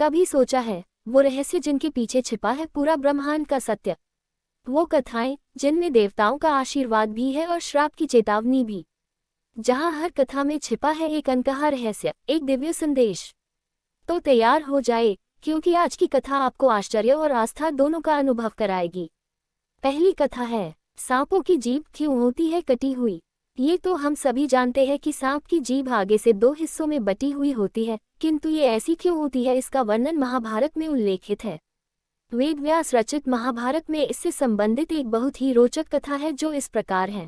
कभी सोचा है वो रहस्य जिनके पीछे छिपा है पूरा ब्रह्मांड का सत्य? वो कथाएं जिनमें देवताओं का आशीर्वाद भी है और श्राप की चेतावनी भी, जहां हर कथा में छिपा है एक अनकहा रहस्य, एक दिव्य संदेश। तो तैयार हो जाए, क्योंकि आज की कथा आपको आश्चर्य और आस्था दोनों का अनुभव कराएगी। पहली कथा है, सांपों की जीभ क्यों होती है कटी हुई। ये तो हम सभी जानते हैं कि सांप की जीभ आगे से दो हिस्सों में बटी हुई होती है, किंतु ये ऐसी क्यों होती है इसका वर्णन महाभारत में उल्लेखित है। वेद व्यास रचित महाभारत में इससे संबंधित एक बहुत ही रोचक कथा है जो इस प्रकार है।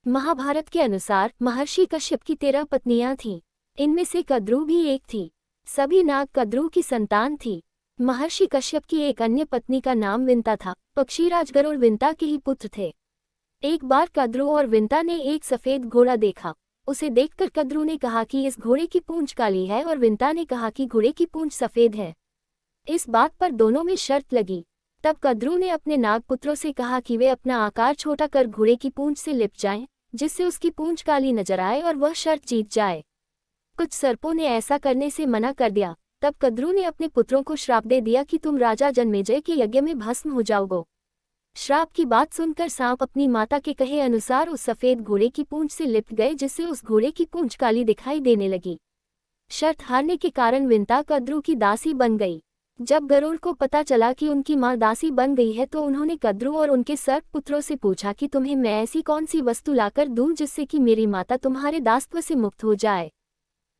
महाभारत के अनुसार महर्षि कश्यप की 13 पत्नियां थीं। इनमें से कद्रू भी एक थी। सभी नाग कद्रू की संतान थी। महर्षि कश्यप की एक अन्य पत्नी का नाम विंता था। पक्षीराज गरुड़ विंता के ही पुत्र थे। एक बार कद्रू और विंता ने एक सफेद घोड़ा देखा। उसे देखकर कद्रू ने कहा कि इस घोड़े की पूंछ काली है और विंता ने कहा कि घोड़े की पूंछ सफेद है। इस बात पर दोनों में शर्त लगी। तब कद्रू ने अपने नागपुत्रों से कहा कि वे अपना आकार छोटा कर घोड़े की पूंछ से लिप जाएं, जिससे उसकी पूंछ काली नजर आए और वह शर्त जीत जाए। कुछ सर्पों ने ऐसा करने से मना कर दिया। तब कद्रू ने अपने पुत्रों को श्राप दे दिया कि तुम राजा जन्मेजय के यज्ञ में भस्म हो जाओगे। श्राप की बात सुनकर सांप अपनी माता के कहे अनुसार उस सफेद घोड़े की पूंछ से लिपट गए, जिससे उस घोड़े की पूंछ काली दिखाई देने लगी। शर्त हारने के कारण विंता कद्रू की दासी बन गई। जब गरुड़ को पता चला कि उनकी मां दासी बन गई है तो उन्होंने कद्रू और उनके सर्प पुत्रों से पूछा कि तुम्हें मैं ऐसी कौन सी वस्तु लाकर दूं जिससे कि मेरी माता तुम्हारे दासत्व से मुक्त हो जाए।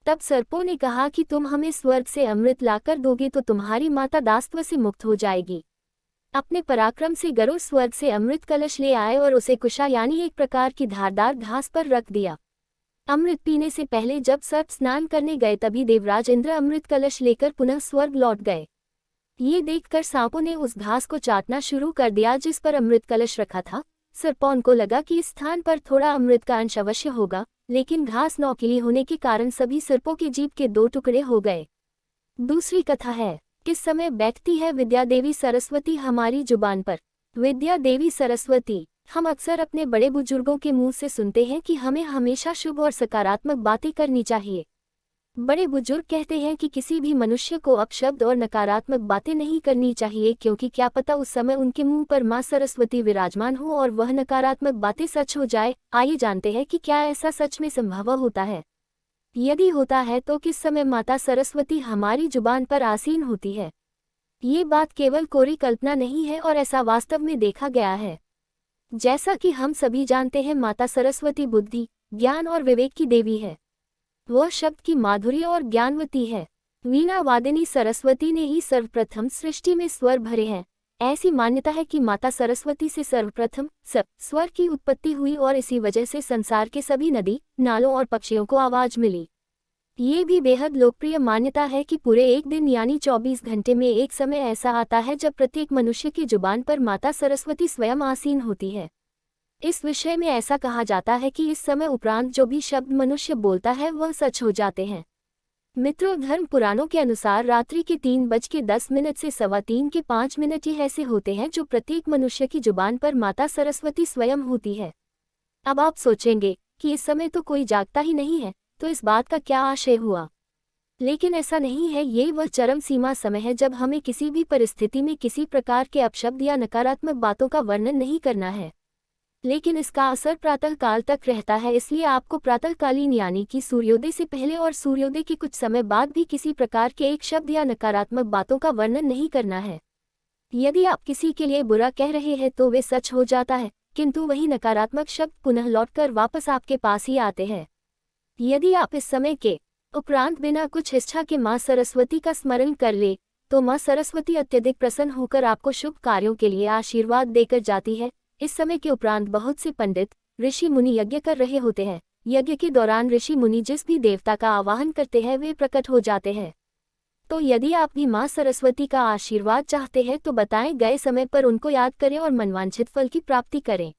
तब सर्पों ने कहा कि तुम हमें स्वर्ग से अमृत लाकर दोगे तो तुम्हारी माता दासत्व से मुक्त हो जाएगी। अपने पराक्रम से गरुड़ स्वर्ग से अमृत कलश ले आए और उसे कुशा यानी एक प्रकार की धारदार घास पर रख दिया। अमृत पीने से पहले जब सर्प स्नान करने गए तभी देवराज इंद्र अमृत कलश लेकर पुनः स्वर्ग लौट गए। ये देखकर सांपों ने उस घास को चाटना शुरू कर दिया जिस पर अमृत कलश रखा था। सर्पों को लगा कि इस स्थान पर थोड़ा अमृत का अंश अवश्य होगा, लेकिन घास नोकीली होने के कारण सभी सर्पों की जीभ के 2 टुकड़े हो गए। दूसरी कथा है, किस समय बैठती है विद्या देवी सरस्वती हमारी जुबान पर। विद्या देवी सरस्वती, हम अक्सर अपने बड़े बुजुर्गों के मुंह से सुनते हैं कि हमें हमेशा शुभ और सकारात्मक बातें करनी चाहिए। बड़े बुजुर्ग कहते हैं कि किसी भी मनुष्य को अपशब्द और नकारात्मक बातें नहीं करनी चाहिए, क्योंकि क्या पता उस समय उनके मुंह पर मां सरस्वती विराजमान हो और वह नकारात्मक बातें सच हो जाए। आइए जानते हैं कि क्या ऐसा सच में संभव होता है। यदि होता है तो किस समय माता सरस्वती हमारी जुबान पर आसीन होती है। ये बात केवल कोरी कल्पना नहीं है और ऐसा वास्तव में देखा गया है। जैसा कि हम सभी जानते हैं, माता सरस्वती बुद्धि, ज्ञान और विवेक की देवी है। वह शब्द की माधुरी और ज्ञानवती है। वीणा वादिनी सरस्वती ने ही सर्वप्रथम सृष्टि में स्वर भरे हैं। ऐसी मान्यता है कि माता सरस्वती से सर्वप्रथम स्वर की उत्पत्ति हुई और इसी वजह से संसार के सभी नदी, नालों और पक्षियों को आवाज मिली। ये भी बेहद लोकप्रिय मान्यता है कि पूरे एक दिन यानी 24 घंटे में एक समय ऐसा आता है जब प्रत्येक मनुष्य की जुबान पर माता सरस्वती स्वयं आसीन होती है। इस विषय में ऐसा कहा जाता है कि इस समय उपरांत जो भी शब्द मनुष्य बोलता है वह सच हो जाते हैं। मित्रों, धर्म पुराणों के अनुसार रात्रि के 3:10 से 3:15 के 5 मिनट ही ऐसे होते हैं जो प्रत्येक मनुष्य की जुबान पर माता सरस्वती स्वयं होती है। अब आप सोचेंगे कि इस समय तो कोई जागता ही नहीं है, तो इस बात का क्या आशय हुआ। लेकिन ऐसा नहीं है। ये वह चरम सीमा समय है जब हमें किसी भी परिस्थिति में किसी प्रकार के अपशब्द या नकारात्मक बातों का वर्णन नहीं करना है, लेकिन इसका असर प्रातः काल तक रहता है। इसलिए आपको प्रातःकालीन यानी कि सूर्योदय से पहले और सूर्योदय के कुछ समय बाद भी किसी प्रकार के एक शब्द या नकारात्मक बातों का वर्णन नहीं करना है। यदि आप किसी के लिए बुरा कह रहे हैं तो वे सच हो जाता है, किंतु वही नकारात्मक शब्द पुनः लौटकर वापस आपके पास ही आते हैं। यदि आप इस समय के उपरांत बिना कुछ इच्छा के मां सरस्वती का स्मरण कर ले तो मां सरस्वती अत्यधिक प्रसन्न होकर आपको शुभ कार्यों के लिए आशीर्वाद देकर जाती है। इस समय के उपरांत बहुत से पंडित, ऋषि मुनि यज्ञ कर रहे होते हैं। यज्ञ के दौरान ऋषि मुनि जिस भी देवता का आवाहन करते हैं वे प्रकट हो जाते हैं। तो यदि आप भी मां सरस्वती का आशीर्वाद चाहते हैं तो बताए गए समय पर उनको याद करें और मनवांछित फल की प्राप्ति करें।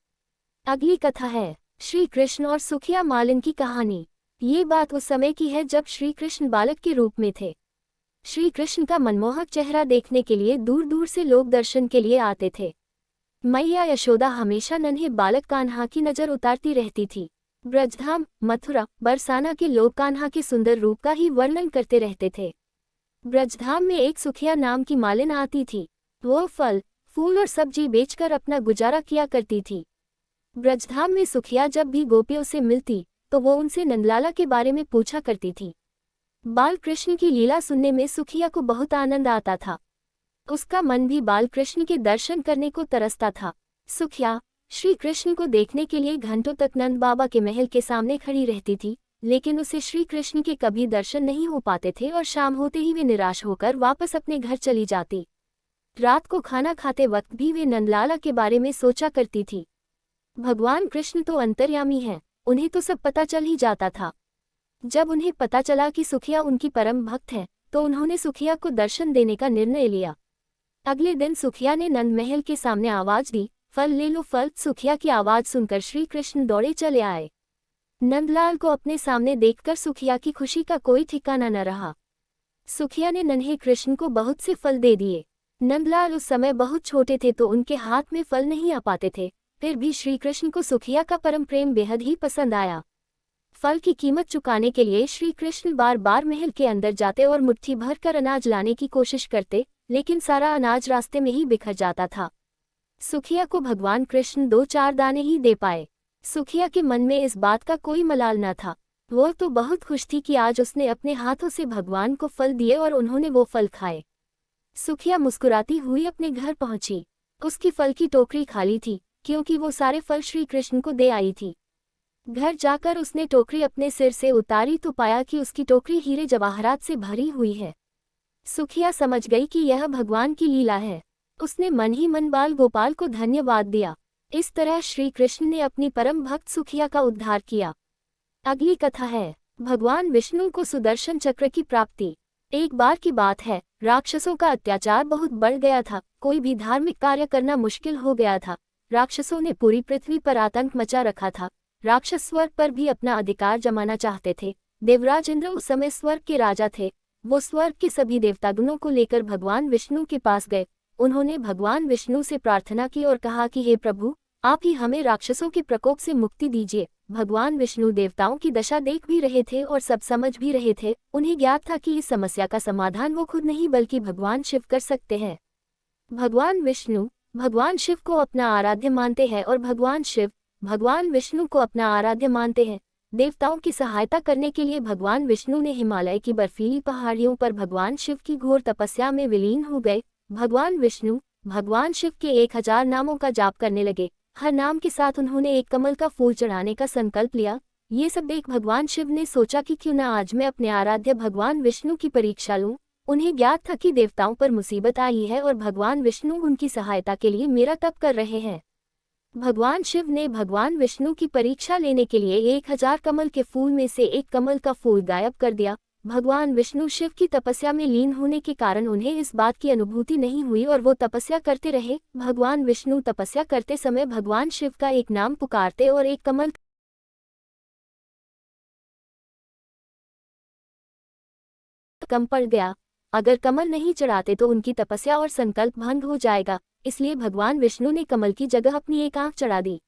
अगली कथा है, श्री कृष्ण और सुखिया मालिन की कहानी। ये बात उस समय की है जब श्री कृष्ण बालक के रूप में थे। श्री कृष्ण का मनमोहक चेहरा देखने के लिए दूर दूर से लोग दर्शन के लिए आते थे। मैया यशोदा हमेशा नन्हे बालक कान्हा की नजर उतारती रहती थी। ब्रजधाम, मथुरा, बरसाना के लोग कान्हा के सुंदर रूप का ही वर्णन करते रहते थे। ब्रजधाम में एक सुखिया नाम की मालिन आती थी। वो फल, फूल और सब्जी बेचकर अपना गुजारा किया करती थी। ब्रजधाम में सुखिया जब भी गोपियों से मिलती तो वो उनसे नंदलाला के बारे में पूछा करती थी। बाल कृष्ण की लीला सुनने में सुखिया को बहुत आनंद आता था। उसका मन भी बाल कृष्ण के दर्शन करने को तरसता था। सुखिया श्री कृष्ण को देखने के लिए घंटों तक नंद बाबा के महल के सामने खड़ी रहती थी, लेकिन उसे श्री कृष्ण के कभी दर्शन नहीं हो पाते थे और शाम होते ही वे निराश होकर वापस अपने घर चली जाती। रात को खाना खाते वक्त भी वे नंदलाला के बारे में सोचा करती थी। भगवान कृष्ण तो अंतर्यामी हैं, उन्हें तो सब पता चल ही जाता था। जब उन्हें पता चला कि सुखिया उनकी परम भक्त है तो उन्होंने सुखिया को दर्शन देने का निर्णय लिया। अगले दिन सुखिया ने नंद महल के सामने आवाज दी, फल ले लो फल। सुखिया की आवाज सुनकर श्री कृष्ण दौड़े चले आए। नंदलाल को अपने सामने देखकर सुखिया की खुशी का कोई ठिकाना न रहा। सुखिया ने नन्हे कृष्ण को बहुत से फल दे दिए। नंदलाल उस समय बहुत छोटे थे तो उनके हाथ में फल नहीं आ पाते थे, फिर भी श्री कृष्ण को सुखिया का परम प्रेम बेहद ही पसंद आया। फल की कीमत चुकाने के लिए श्री कृष्ण बार बार महल के अंदर जाते और मुट्ठी भर कर अनाज लाने की कोशिश करते, लेकिन सारा अनाज रास्ते में ही बिखर जाता था। सुखिया को भगवान कृष्ण 2-4 दाने ही दे पाए। सुखिया के मन में इस बात का कोई मलाल न था। वो तो बहुत खुश थी कि आज उसने अपने हाथों से भगवान को फल दिए और उन्होंने वो फल खाए। सुखिया मुस्कुराती हुई अपने घर पहुंची। उसकी फल की टोकरी खाली थी, क्योंकि वो सारे फल श्री कृष्ण को दे आई थी। घर जाकर उसने टोकरी अपने सिर से उतारी तो पाया कि उसकी टोकरी हीरे जवाहरात से भरी हुई है। सुखिया समझ गई कि यह भगवान की लीला है। उसने मन ही मन बाल गोपाल को धन्यवाद दिया। इस तरह श्री कृष्ण ने अपनी परम भक्त सुखिया का उद्धार किया। अगली कथा है भगवान विष्णु को सुदर्शन चक्र की प्राप्ति। एक बार की बात है, राक्षसों का अत्याचार बहुत बढ़ गया था। कोई भी धार्मिक कार्य करना मुश्किल हो गया था। राक्षसों ने पूरी पृथ्वी पर आतंक मचा रखा था। राक्षस स्वर्ग पर भी अपना अधिकार जमाना चाहते थे। देवराज इंद्र उस समय स्वर्ग के राजा थे। वो स्वर्ग के सभी देवतागुणों को लेकर भगवान विष्णु के पास गए। उन्होंने भगवान विष्णु से प्रार्थना की और कहा कि हे प्रभु, आप ही हमें राक्षसों के प्रकोप से मुक्ति दीजिए। भगवान विष्णु देवताओं की दशा देख भी रहे थे और सब समझ भी रहे थे। उन्हें ज्ञात था कि इस समस्या का समाधान वो खुद नहीं बल्कि भगवान शिव कर सकते हैं। भगवान विष्णु भगवान शिव को अपना आराध्य मानते हैं और भगवान शिव भगवान विष्णु को अपना आराध्य मानते हैं। देवताओं की सहायता करने के लिए भगवान विष्णु ने हिमालय की बर्फीली पहाड़ियों पर भगवान शिव की घोर तपस्या में विलीन हो गए। भगवान विष्णु भगवान शिव के 1000 नामों का जाप करने लगे। हर नाम के साथ उन्होंने एक कमल का फूल चढ़ाने का संकल्प लिया। ये सब देख भगवान शिव ने सोचा कि क्यों न आज मैं अपने आराध्य भगवान विष्णु की परीक्षा लूं। उन्हें ज्ञात था कि देवताओं पर मुसीबत आई है और भगवान विष्णु उनकी सहायता के लिए मेरा तप कर रहे हैं। भगवान शिव ने भगवान विष्णु की परीक्षा लेने के लिए 1000 कमल के फूल में से एक कमल का फूल गायब कर दिया। भगवान विष्णु शिव की तपस्या में लीन होने के कारण उन्हें इस बात की अनुभूति नहीं हुई और वो तपस्या करते रहे। भगवान विष्णु तपस्या करते समय भगवान शिव का एक नाम पुकारते और एक कमल कम पड़ गया। अगर कमल नहीं चढ़ाते तो उनकी तपस्या और संकल्प भंग हो जाएगा, इसलिए भगवान विष्णु ने कमल की जगह अपनी एक आंख चढ़ा दी।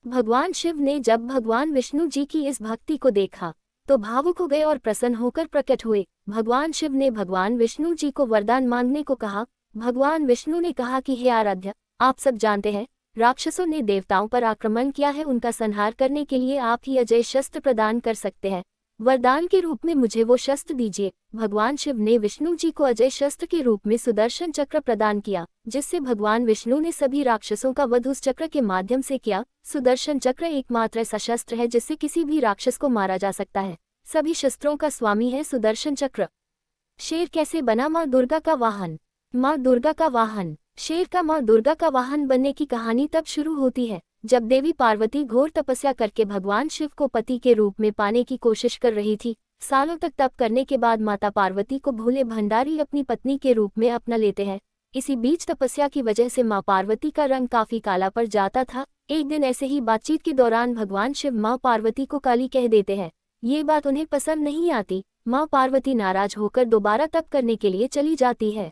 भगवान शिव ने जब भगवान विष्णु जी की इस भक्ति को देखा तो भावुक हो गए और प्रसन्न होकर प्रकट हुए। भगवान शिव ने भगवान विष्णु जी को वरदान मांगने को कहा। भगवान विष्णु ने कहा कि हे आराध्य, आप सब जानते हैं राक्षसों ने देवताओं पर आक्रमण किया है। उनका संहार करने के लिए आप ही अजय शस्त्र प्रदान कर सकते हैं। वरदान के रूप में मुझे वो शस्त्र दीजिए। भगवान शिव ने विष्णु जी को अजय शस्त्र के रूप में सुदर्शन चक्र प्रदान किया, जिससे भगवान विष्णु ने सभी राक्षसों का वध उस चक्र के माध्यम से किया। सुदर्शन चक्र एकमात्र ऐसा शस्त्र है जिससे किसी भी राक्षस को मारा जा सकता है। सभी शस्त्रों का स्वामी है सुदर्शन चक्र। शेर कैसे बना माँ दुर्गा का वाहन। माँ दुर्गा का वाहन। शेर का माँ दुर्गा का वाहन बनने की कहानी तब शुरू होती है जब देवी पार्वती घोर तपस्या करके भगवान शिव को पति के रूप में पाने की कोशिश कर रही थी। सालों तक तप करने के बाद माता पार्वती को भोले भंडारी अपनी पत्नी के रूप में अपना लेते हैं। इसी बीच तपस्या की वजह से माँ पार्वती का रंग काफी काला पड़ जाता था। एक दिन ऐसे ही बातचीत के दौरान भगवान शिव माँ पार्वती को काली कह देते हैं। ये बात उन्हें पसंद नहीं आती। माँ पार्वती नाराज होकर दोबारा तप करने के लिए चली जाती है।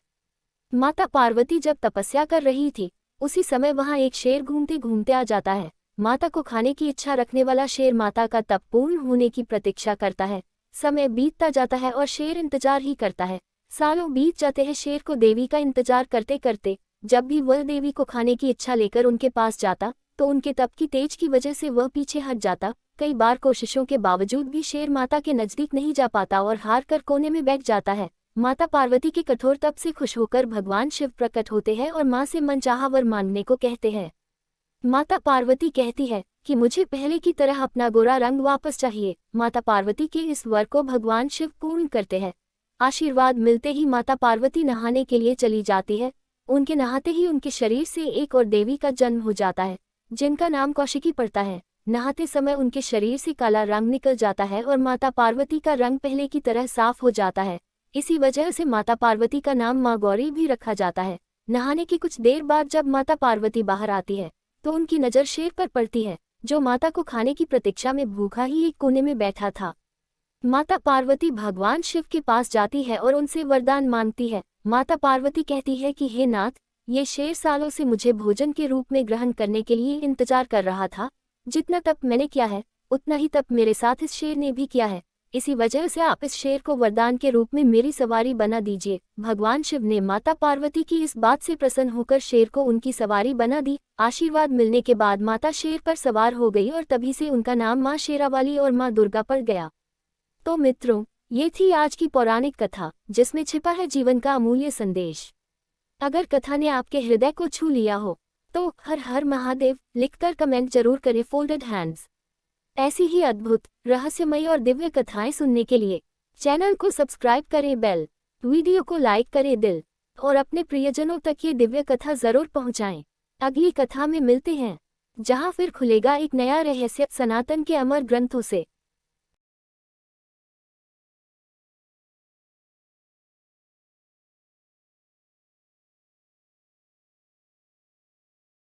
माता पार्वती जब तपस्या कर रही थी उसी समय वहां एक शेर घूमते घूमते आ जाता है। माता को खाने की इच्छा रखने वाला शेर माता का तप पूर्ण होने की प्रतीक्षा करता है। समय बीतता जाता है और शेर इंतजार ही करता है। सालों बीत जाते हैं शेर को देवी का इंतजार करते करते। जब भी वह देवी को खाने की इच्छा लेकर उनके पास जाता तो उनके तप की तेज की वजह से वह पीछे हट जाता। कई बार कोशिशों के बावजूद भी शेर माता के नजदीक नहीं जा पाता और हार कर कोने में बैठ जाता है। माता पार्वती के कठोर तप से खुश होकर भगवान शिव प्रकट होते हैं और मां से मनचाहा वर मांगने को कहते हैं। माता पार्वती कहती है कि मुझे पहले की तरह अपना गोरा रंग वापस चाहिए। माता पार्वती के इस वर को भगवान शिव पूर्ण करते हैं। आशीर्वाद मिलते ही माता पार्वती नहाने के लिए चली जाती है। उनके नहाते ही उनके शरीर से एक और देवी का जन्म हो जाता है, जिनका नाम कौशिकी पड़ता है। नहाते समय उनके शरीर से काला रंग निकल जाता है और माता पार्वती का रंग पहले की तरह साफ हो जाता है। इसी वजह से माता पार्वती का नाम माँ गौरी भी रखा जाता है। नहाने की कुछ देर बाद जब माता पार्वती बाहर आती है तो उनकी नज़र शेर पर पड़ती है, जो माता को खाने की प्रतीक्षा में भूखा ही एक कोने में बैठा था। माता पार्वती भगवान शिव के पास जाती है और उनसे वरदान मांगती है। माता पार्वती कहती है कि हे नाथ, ये शेर सालों से मुझे भोजन के रूप में ग्रहण करने के लिए इंतजार कर रहा था। जितना तप मैंने किया है उतना ही तप मेरे साथ इस शेर ने भी किया है। इसी वजह से आप इस शेर को वरदान के रूप में मेरी सवारी बना दीजिए। भगवान शिव ने माता पार्वती की इस बात से प्रसन्न होकर शेर को उनकी सवारी बना दी। आशीर्वाद मिलने के बाद माता शेर पर सवार हो गई और तभी से उनका नाम माँ शेरावाली और माँ दुर्गा पड़ गया। तो मित्रों, ये थी आज की पौराणिक कथा, जिसमें छिपा है जीवन का अमूल्य संदेश। अगर कथा ने आपके हृदय को छू लिया हो तो हर हर महादेव लिखकर कमेंट जरूर करें फोल्डेड हैंड्स। ऐसी ही अद्भुत, रहस्यमयी और दिव्य कथाएं सुनने के लिए चैनल को सब्सक्राइब करें, बेल वीडियो को लाइक करें दिल और अपने प्रियजनों तक ये दिव्य कथा जरूर पहुंचाएं। अगली कथा में मिलते हैं, जहां फिर खुलेगा एक नया रहस्य सनातन के अमर ग्रंथों से।